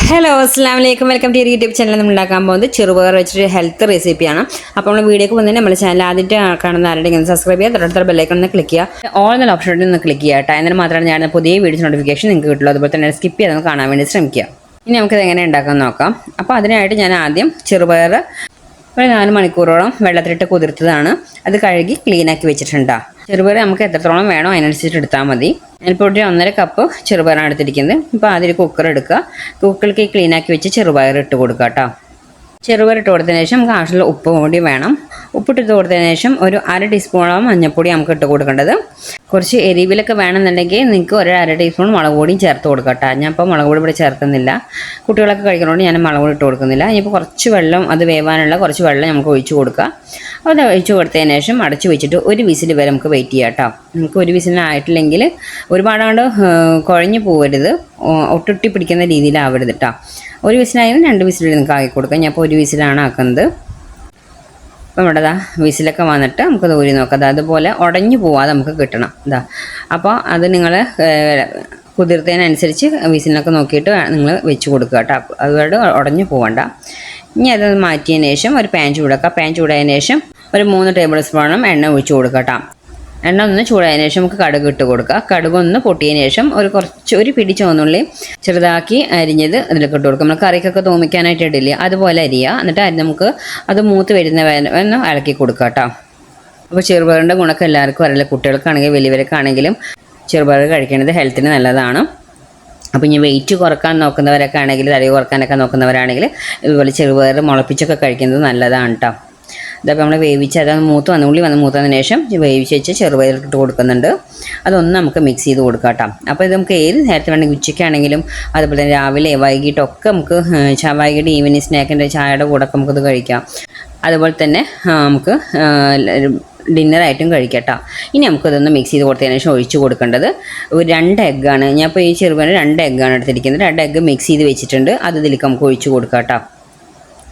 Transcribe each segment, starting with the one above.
Hello അസ്സലാമലൈക്കും welcome to YouTube channel. നമ്മൾ ഉണ്ടാക്കാൻ പോകുന്നത് ചെറുപയർ വെച്ചിട്ട് ഹെൽത്ത് റെസിപ്പിയാണ്. അപ്പോൾ നമ്മൾ വീഡിയോക്ക് പോകുന്നതിന് നമ്മുടെ ചാനൽ ആദ്യമായിട്ട് കാണുന്ന ആരുടെയും സബ്സ്ക്രൈബ് ചെയ്യുക, തൊട്ടടുത്ത ബെല്ലൈക്കൺ ഒന്ന് ക്ലിക്ക് ചെയ്യുക, ഓൾ എന്ന ഓപ്ഷൻ ഒന്ന് ക്ലിക്ക് ചെയ്യുക കേട്ടോ. എന്നാൽ മാത്രമാണ് ഞാൻ പുതിയ വീഡിയോസ് നോട്ടിഫിക്കേഷൻ നിങ്ങൾക്ക് കിട്ടുള്ളൂ. അതുപോലെ തന്നെ സ്കിപ്പ് ചെയ്ത് കാണാൻ വേണ്ടി ശ്രമിക്കുക. ഇനി നമുക്കിത് എങ്ങനെ ഉണ്ടാക്കാൻ നോക്കാം. അപ്പോൾ അതിനായിട്ട് ഞാൻ ആദ്യം ചെറുപയർ ഒരു 4 മണിക്കൂറോളം വെള്ളത്തിലിട്ട് കുതിർത്തതാണ്. അത് കഴുകി ക്ലീനാക്കി വെച്ചിട്ടുണ്ട്. ചെറുപയർ നമുക്ക് എത്രത്തോളം വേണോ അതിനനുസരിച്ച് എടുത്താൽ മതി. ഞാനിപ്പോൾ ഒരു 1.5 കപ്പ് ചെറുപയറാണ് എടുത്തിരിക്കുന്നത്. ഇപ്പോൾ ആദ്യം ഒരു കുക്കർ എടുക്കുക. കുക്കറിലേക്ക് ക്ലീനാക്കി വെച്ച് ചെറുപയർ ഇട്ട് കൊടുക്കുക കേട്ടോ. ചെറുപയർ ഇട്ട് കൊടുത്തതിന് ശേഷം നമുക്ക് ആവശ്യമുള്ള ഉപ്പ് കൂടി വേണം. ഉപ്പിട്ട് കൊടുത്തതിന് ശേഷം ഒരു 1/2 ടീസ്പൂണോളം മഞ്ഞൾപ്പൊടി നമുക്ക് ഇട്ട് കൊടുക്കേണ്ടത്. കുറച്ച് എരിവിലൊക്കെ വേണമെന്നുണ്ടെങ്കിൽ നിങ്ങൾക്ക് ഒരു 1/2 ടീസ്പൂൺ മുളക് പൊടിയും ചേർത്ത് കൊടുക്കട്ടോ. ഞാൻ ഇപ്പോൾ മുളക് പൊടി ഇവിടെ ചേർക്കുന്നില്ല. കുട്ടികളൊക്കെ കഴിക്കുന്നതുകൊണ്ട് ഞാൻ മുളക് പൊടി ഇട്ട് കൊടുക്കുന്നില്ല. ഇനിയിപ്പോൾ കുറച്ച് വെള്ളം, അത് വേവാനുള്ള കുറച്ച് വെള്ളം നമുക്ക് ഒഴിച്ച് കൊടുക്കുക. അത് ഒഴിച്ച് കൊടുത്തതിന് ശേഷം അടച്ച് വെച്ചിട്ട് ഒരു വിസിൽ വരെ നമുക്ക് വെയിറ്റ് ചെയ്യാം കേട്ടോ. നമുക്ക് ഒരു വിസിലിനായിട്ടില്ലെങ്കിൽ ഒരുപാട് കുഴഞ്ഞു പോകരുത്, ഒട്ടൊട്ടി പിടിക്കുന്ന രീതിയിലാവരുത് കേട്ടോ. ഒരു വിസിലായാലും 2 വിസിൽ നിങ്ങൾക്ക് ആക്കി കൊടുക്കാം. ഞാൻ ഇപ്പോൾ ഒരു വിസിലാണ് ആക്കുന്നത്. അപ്പം ഇവിടെ വിസിലൊക്കെ വന്നിട്ട് നമുക്കത് ഊരി നോക്കാം. അതുപോലെ ഉടഞ്ഞു പോവാതെ നമുക്ക് കിട്ടണം. അപ്പോൾ അത് നിങ്ങൾ കുതിർത്തതിനനുസരിച്ച് വിസിലൊക്കെ നോക്കിയിട്ട് നിങ്ങൾ വെച്ച് കൊടുക്കുക കേട്ടോ. അതുകൊണ്ട് ഉടഞ്ഞു പോകണ്ട. ഇനി അത് മാറ്റിയതിന് ശേഷം ഒരു പാൻ ചൂടാക്കുക. പാൻ ചൂടായതിനു ശേഷം ഒരു 3 ടേബിൾ സ്പൂണും എണ്ണ ഒഴിച്ച് കൊടുക്കുക കേട്ടോ. എണ്ണ ഒന്ന് ചൂടായതിനു ശേഷം നമുക്ക് കടുക് ഇട്ട് കൊടുക്കുക. കടുക് ഒന്ന് പൊട്ടിയതിന് ശേഷം ഒരു പിടി ചുവന്നുള്ളി ചെറുതാക്കി അരിഞ്ഞത് അതിലേക്ക് ഇട്ട് കൊടുക്കുക. നമ്മൾ കറിക്കൊക്കെ തോന്നിക്കാനായിട്ട് ഇടില്ല, അതുപോലെ അരിയുക. എന്നിട്ട് നമുക്ക് അത് മൂത്ത് വരുന്ന ഇളക്കി കൊടുക്കുക കേട്ടോ. അപ്പോൾ ചെറുപയറിൻ്റെ ഗുണമൊക്കെ എല്ലാവർക്കും അറിയില്ല. കുട്ടികൾക്കാണെങ്കിലും വലിയവർക്കാണെങ്കിലും ചെറുപയർ കഴിക്കുന്നത് ഹെൽത്തിന് നല്ലതാണ്. അപ്പോൾ ഇനി വെയിറ്റ് കുറക്കാൻ നോക്കുന്നവരൊക്കെ ആണെങ്കിൽ, തടി കുറക്കാനൊക്കെ നോക്കുന്നവരാണെങ്കിൽ ഇതുപോലെ ചെറുപയർ മുളപ്പിച്ചൊക്കെ കഴിക്കുന്നത് നല്ലതാണ് കേട്ടോ. ഇതപ്പോൾ നമ്മൾ വേവിച്ച് അത് ഉള്ളി മൂത്തതിന് ശേഷം വേവിച്ച് വെച്ച് ചെറുപയർ ഇട്ട് കൊടുക്കുന്നുണ്ട്. അതൊന്ന് നമുക്ക് മിക്സ് ചെയ്ത് കൊടുക്കാം കേട്ടോ. അപ്പോൾ ഇത് നമുക്ക് ഏത് നേരത്തെ വേണമെങ്കിൽ ഉച്ചയ്ക്കാണെങ്കിലും അതുപോലെ തന്നെ രാവിലെ വൈകിട്ടൊക്കെ നമുക്ക് വൈകിട്ട് ഈവനിങ് സ്നാക്കിൻ്റെ ചായയുടെ കൂടെ ഒക്കെ നമുക്കിത് കഴിക്കാം. അതുപോലെ തന്നെ നമുക്ക് ഡിന്നറായിട്ടും കഴിക്കാം കേട്ടോ. ഇനി നമുക്കിതൊന്ന് മിക്സ് ചെയ്ത് കൊടുത്തതിന് ശേഷം ഒഴിച്ച് കൊടുക്കേണ്ടത് ഒരു 2 എഗ്ഗാണ്. ഞാൻ ഇപ്പോൾ ഈ ചെറുപയർ 2 എഗ്ഗാണ് എടുത്തിരിക്കുന്നത്. 2 എഗ്ഗ് മിക്സ് ചെയ്ത് വെച്ചിട്ടുണ്ട്. അത് ഇതിലേക്ക് നമുക്ക് ഒഴിച്ച് കൊടുക്കാം കേട്ടോ.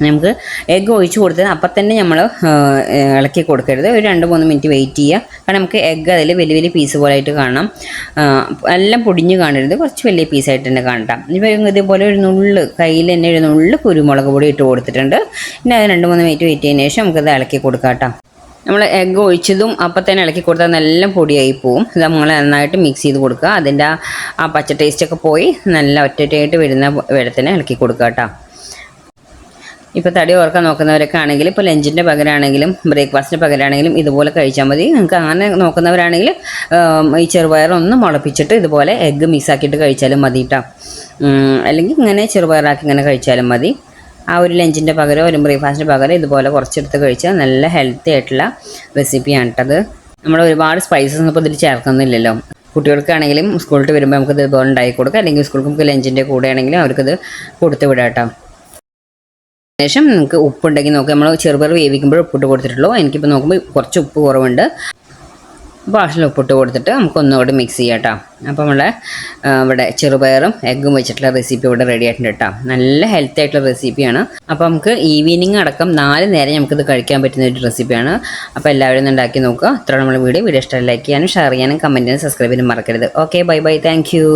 നമുക്ക് എഗ്ഗ് ഒഴിച്ച് കൊടുത്തത് അപ്പം തന്നെ നമ്മൾ ഇളക്കി കൊടുക്കരുത്. ഒരു 2-3 മിനിറ്റ് വെയിറ്റ് ചെയ്യുക. കാരണം നമുക്ക് എഗ്ഗ് അതിൽ വലിയ വലിയ പീസ് പോലെ ആയിട്ട് കാണാം. എല്ലാം പൊടിഞ്ഞ് കാണരുത്, കുറച്ച് വലിയ പീസായിട്ട് തന്നെ കാണട്ടാം. ഇപ്പോൾ ഇതുപോലെ ഒരു കയ്യിൽ തന്നെ ഒരു നുള്ള് കുരുമുളക് പൊടി ഇട്ട് കൊടുത്തിട്ടുണ്ട്. പിന്നെ അത് 2-3 മിനിറ്റ് വെയിറ്റ് ചെയ്തതിന് ശേഷം നമുക്കത് ഇളക്കി കൊടുക്കാം കേട്ടോ. നമ്മൾ എഗ്ഗ് ഒഴിച്ചതും അപ്പം തന്നെ ഇളക്കി കൊടുത്താൽ നല്ല പൊടിയായി പോവും. ഇത് നമ്മൾ നന്നായിട്ട് മിക്സ് ചെയ്ത് കൊടുക്കുക. അതിൻ്റെ ആ പച്ച ടേസ്റ്റൊക്കെ പോയി നല്ല ഒറ്റയായിട്ട് വരുന്ന വെള്ളത്തിന് ഇളക്കി കൊടുക്കുക കേട്ടോ. ഇപ്പോൾ തടി ഓർക്കാൻ നോക്കുന്നവരൊക്കെ ആണെങ്കിൽ ഇപ്പോൾ ലഞ്ചിൻ്റെ പകരമാണെങ്കിലും ബ്രേക്ക്ഫാസ്റ്റിൻ്റെ പകരമാണെങ്കിലും ഇതുപോലെ കഴിച്ചാൽ മതി. നിങ്ങൾക്ക് അങ്ങനെ നോക്കുന്നവരാണെങ്കിൽ ഈ ചെറുപയറൊന്ന് മുളപ്പിച്ചിട്ട് ഇതുപോലെ എഗ്ഗ് മിക്സാക്കിയിട്ട് കഴിച്ചാലും മതി കേട്ടോ. അല്ലെങ്കിൽ ഇങ്ങനെ ചെറുപയറാക്കി ഇങ്ങനെ കഴിച്ചാലും മതി. ആ ഒരു ലഞ്ചിൻ്റെ പകരം ഒരു ബ്രേക്ക്ഫാസ്റ്റിൻ്റെ പകരം ഇതുപോലെ കുറച്ചെടുത്ത് കഴിച്ചാൽ നല്ല ഹെൽത്തി ആയിട്ടുള്ള റെസിപ്പിയാണ് കേട്ടത്. നമ്മൾ ഒരുപാട് സ്പൈസസ് ഒന്നും ഇപ്പോൾ ഇതിൽ ചേർക്കുന്നില്ലല്ലോ. കുട്ടികൾക്കാണെങ്കിലും സ്കൂളിൽ വരുമ്പോൾ നമുക്കിത് ഇതുപോലെ ഉണ്ടാക്കി കൊടുക്കാം. അല്ലെങ്കിൽ സ്കൂൾക്ക് നമുക്ക് ലഞ്ചിൻ്റെ കൂടെ ആണെങ്കിലും അവർക്കിത് കൊടുത്ത് വിടാം കേട്ടോ. ശേഷം നിങ്ങൾക്ക് ഉപ്പുണ്ടെങ്കിൽ നോക്കുക. നമ്മൾ ചെറുപയർ വേവിക്കുമ്പോൾ ഉപ്പിട്ട് കൊടുത്തിട്ടുള്ളൂ. എനിക്കിപ്പോൾ നോക്കുമ്പോൾ കുറച്ച് ഉപ്പ് കുറവുണ്ട്. അപ്പോൾ ആവശ്യമുള്ള ഉപ്പിട്ട് കൊടുത്തിട്ട് നമുക്ക് ഒന്നുകൂടി മിക്സ് ചെയ്യാം കേട്ടോ. അപ്പോൾ നമ്മളെ ഇവിടെ ചെറുപയറും എഗ്ഗും വെച്ചിട്ടുള്ള റെസിപ്പി ഇവിടെ റെഡി ആയിട്ടുണ്ട് കേട്ടോ. നല്ല ഹെൽത്തി ആയിട്ടുള്ള റെസിപ്പിയാണ്. അപ്പോൾ നമുക്ക് ഈവനിങ് അടക്കം 4 നേരം നമുക്കിത് കഴിക്കാൻ പറ്റുന്ന ഒരു റെസിപ്പിയാണ്. അപ്പോൾ എല്ലാവരും ഒന്ന് ഉണ്ടാക്കി നോക്കുക. അത്ര നമ്മുടെ വീഡിയോ ഇഷ്ടമായി ലൈക്ക് ചെയ്യാനും ഷെയർ ചെയ്യാനും കമൻറ്റ് ചെയ്യാനും സബ്സ്ക്രൈബ് ചെയ്യാനും മറക്കരുത്. Okay, bye bye, thank you.